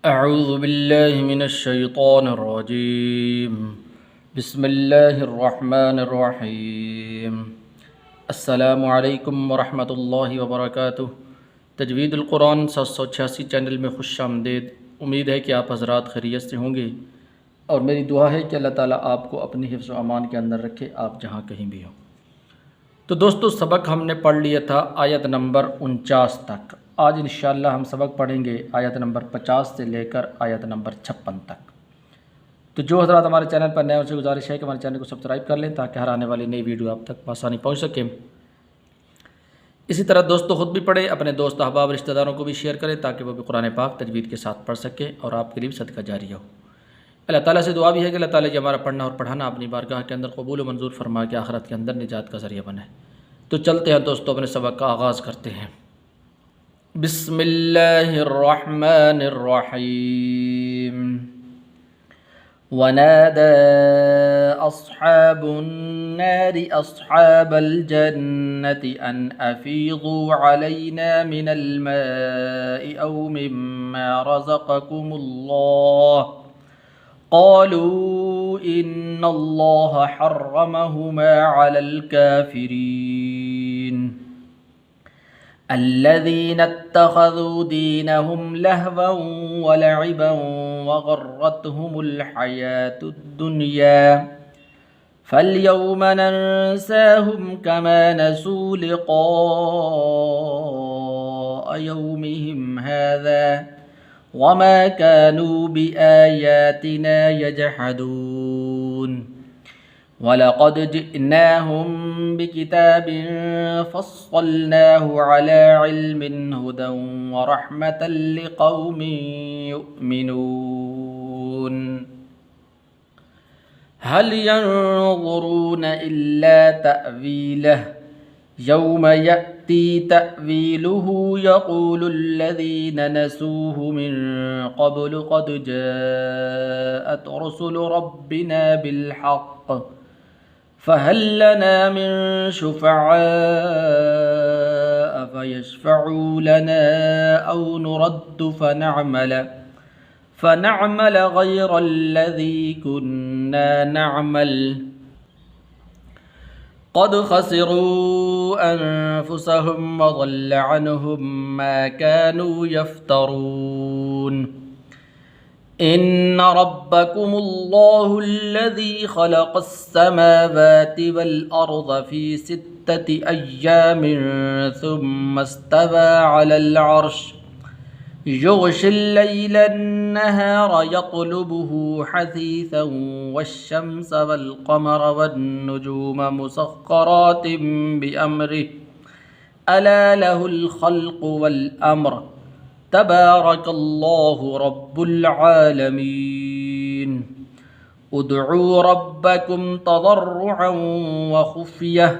أعوذ بالله من الشيطان الرجيم بسم الله الرحمن الرحيم अस्सलामु अलैकुम वरहमतुल्लाहि वबरकातुह। तजवीदुल कुरान 786 चैनल में खुश आमदीद। उम्मीद है कि आप हज़रात खैरियत से होंगे और मेरी दुआ है कि अल्लाह ताला आपको अपनी हिफ्ज़ व अमान के अंदर रखे, आप जहाँ कहीं भी हों। तो दोस्तों, सबक हमने पढ़ लिया था आयत नंबर 49 तक। आज इंशाअल्लाह हम सबक पढ़ेंगे आयत नंबर 50 से लेकर आयत नंबर 56 तक। तो जो हज़रात हमारे चैनल पर नए, उनसे गुजारिश है कि हमारे चैनल को सब्सक्राइब कर लें ताकि हर आने वाली नई वीडियो आप तक आसानी पहुँच सके। इसी तरह दोस्तों ख़ुद भी पढ़ें, अपने दोस्त अहबाब रिश्तेदारों को भी शेयर करें ताकि वो भी कुरान पाक तजवीद के साथ पढ़ सकें और आपके लिए भी सदका जारी हो। अल्लाह ताला से दुआ भी है कि अल्लाह ताला ये हमारा पढ़ना और पढ़ाना अपनी बारगाह के अंदर कबूल व मंजूर फरमा के आखिरत के अंदर निजात का ज़रिया बने। तो चलते हैं दोस्तों, अपने सबक का आगाज़ करते हैं। बिस्मिल्लाहिर्रहमानिर्रहीम। वनादा अस्हाबुन नारि अस्हाबल जन्नति अन अफीज़ू अलैना मिनल माइ औ मिम्मा रज़क़कुमुल्लाह क़ालू इन्नल्लाह हर्रमहुमा अलल काफ़िरीन अल्लज़ीना इत्तख़ज़ू दीनहुम लहवन व लइबन व गर्रतहुमुल हयातुद दुनिया फल्यौम नंसाहुम कमा नसू लिक़ाअ यौमिहिम हाज़ा वमा कानू बिआयातिना यजहदून वलक़द जिअनाहुम बिकिताबिन फ़स्सलनाहु अला इल्मिन हुदन व रहमतन लिक़ौमिन युमिनून हल यंज़ुरून इल्ला तअवीलह यौम यअती तअवीलुहु यक़ूलुल्लज़ीना नसूहु मिन क़ब्लु क़द जाअत रुसुलु रब्बिना बिलहक़्क़ फ़हल लना मिन शुफ़अआअ फ़यशफ़अू लना औ नुरद्दु फ़नअमल ग़यरल्लज़ी कुन्ना नअमल क़द ख़सिरू अन्फ़ुसहुम व ज़ल्ल अन्हुम मा कानू यफ़्तरून इन्न रब्बकुमुल्लाहुल्लज़ी ख़लक़स्समावाति वल अर्ज़ फ़ी सित्तति अय्यामिन सुम्मा इस्तवा अलल अर्श युग़शिल लैला अन्नहार यत्लुबुहु हसीसन वश्शम्स वल क़मर वन्नुजूम मुसख़्ख़रातिन बिअम्रिहि अला लहुल ख़ल्क़ु वल अम्र तबारकल्लाहु रब्बुल आलमीन उदऊ रब्बकुम तज़र्रुअन व खुफ़ियह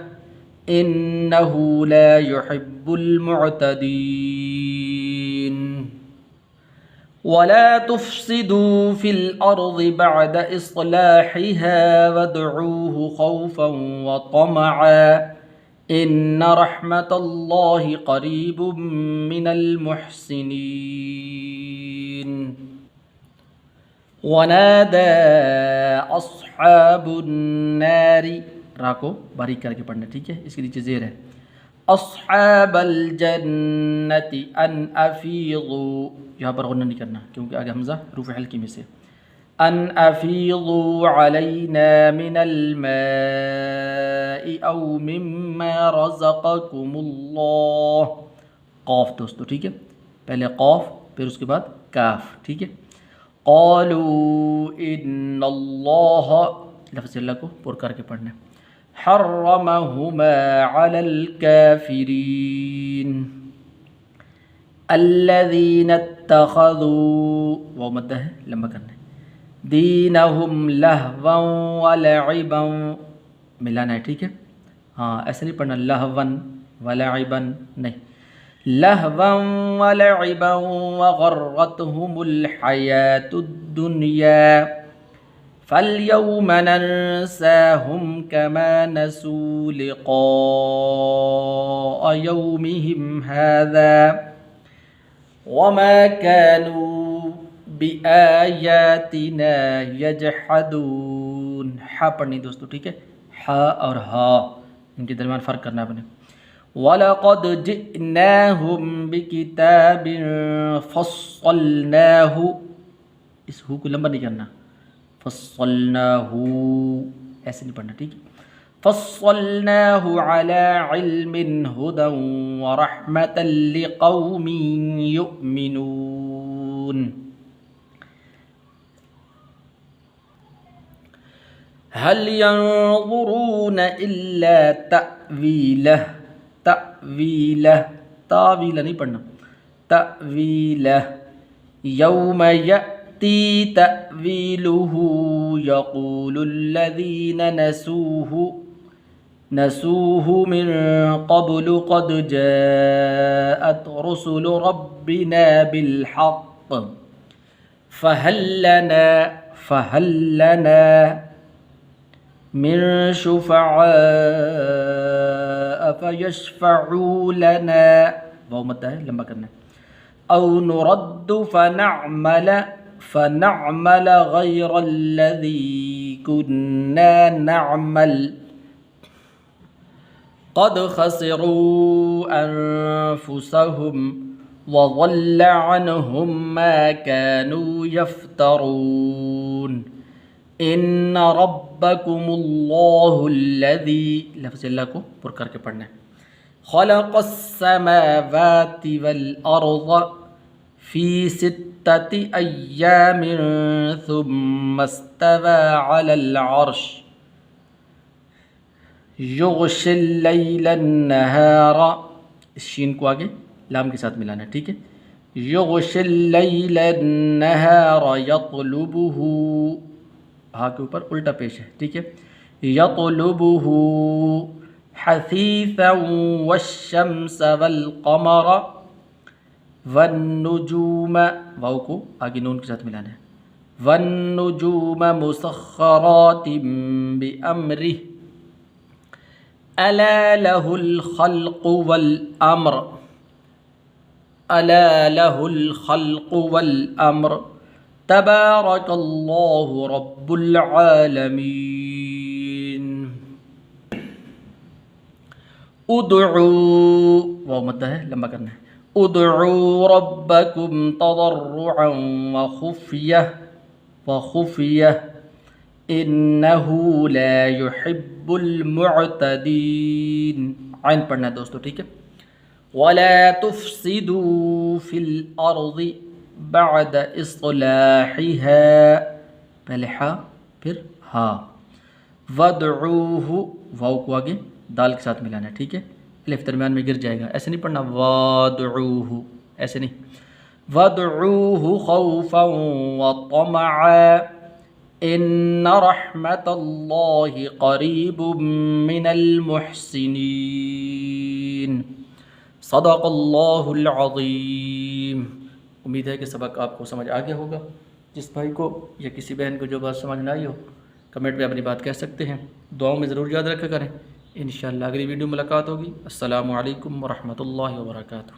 इन्नहु ला युहिब्बुल मुअतदीन वला तुफ़्सिदू फ़िल अर्ज़ि बअद इस्लाहिहा वदऊहु ख़ौफ़न व तमअन इन्न रहमतल्लाहि क़रीबुम मिनल मुहसिनीन वनादा अस्हाबुन नारि, रा को बारीक करके पढ़ना, ठीक है। इसके नीचे ज़ेर है अस्हाबल जन्नति अन अफीज़ू, यहाँ पर गुन्ना नहीं करना क्योंकि आगे हमज़ा रूफ़ हल्की में से। अन अफीज़ू अलैना मिनल माइ औ मिम्मा रज़क़कुमुल्लाह। क़ाफ दोस्तों, ठीक है, पहले क़ाफ फिर उसके बाद काफ, ठीक है। क़ालू इन्नल्लाह, लफ़्ज़ अल्लाह को पुर करके पढ़ना, हर्रमहुमा अलल काफ़िरीन अल्लज़ीना इत्तख़ज़ू, वो मद्दा है लंबा करना, दीनहुम लहवन व लइबन, मिलाना है, ठीक है। हाँ, ऐसे नहीं पढ़ना लहवन व लइबन, नहीं, लहवन व लइबन व गर्रतहुमुल हयातुद दुनिया फल्यौम नंसाहुम कमा नसू लिक़ाअ यौमिहिम हाज़ा वमा कानू بِآيَاتِنَا يَجْحَدُونَ. ہا پڑھنی دوستو، ٹھیک ہے، ہا اور ہا ان کے درمیان فرق کرنا ہے. وَلَقَدْ جِئْنَاهُمْ بِكِتَابٍ فَصَّلْنَاهُ، اس ہو کو لمبا نہیں کرنا، فَصَّلْنَاهُ ایسے نہیں پڑھنا، ٹھیک ہے. فَصَّلْنَاهُ عَلَى عِلْمٍ هُدًى وَرَحْمَةً لِقَوْمٍ يُؤْمِنُونَ. هَلْ يَنظُرُونَ إِلَّا تَأْوِيلَهُ، تأویلہ، تاویلہ نہیں پڑھنا، تأویلہ. یوم یأتی تأویلہ یقول الذین نسوہ من قبل قد جاءت رسل ربنا بالحق فہل لنا من شفعاء فیشفعوا لنا، واو مدہ ہے، لمبا کرنا ہے. او نرد فنعمل غیر الذی كنا نعمل قد خسروا انفسهم وضل عنهم ما كانوا يفترون. ان ربکم اللہ الذی، لفظ اللہ کو پر کر کے پڑھنا ہے، خلق السماوات والارض فی ستۃ ایام ثم استوى علی العرش یغشی اللیل النہار، اس شین کو آگے لام کے ساتھ ملانا ہے، ٹھیک ہے. یغشی اللیل النہار یطلبہ، ہاں کے اوپر الٹا پیش ہے، ٹھیک ہے. یطلبہ حثیثا والشمس والقمر والنجوم، واو کو آگے نون کے ساتھ ملانا ہے، والنجوم مسخرات بأمرہ الا لہ الخلق والامر، الا لہ الخلق والامر تبارک اللہ رب العالمین. ادعوا، واو مدہ ہے، لمبا کرنا ہے، ادعوا ربکم تضرعا وخفیہ انہ لا يحب المعتدین. عین پڑھنا ہے دوستو، ٹھیک ہے. ولا تفسدوا فی الارض بعد اصلاحها، پہلے ہا پھر ہا. وادعوہ، واو کو آگے دال کے ساتھ ملانا ہے، ٹھیک ہے، الف درمیان میں گر جائے گا، ایسے نہیں پڑھنا وادعوہ، ایسے نہیں. وادعوہ خوفا وطمعا ان رحمت اللہ قریب من المحسنین. صدق اللہ العظیم. امید ہے کہ سبق آپ کو سمجھ آ گیا ہوگا. جس بھائی کو یا کسی بہن کو جو بات سمجھ نہ آئی ہو کمنٹ میں اپنی بات کہہ سکتے ہیں. دعاؤں میں ضرور یاد رکھا کریں. انشاءاللہ اگلی ویڈیو ملاقات ہوگی. السلام علیکم ورحمۃ اللہ وبرکاتہ.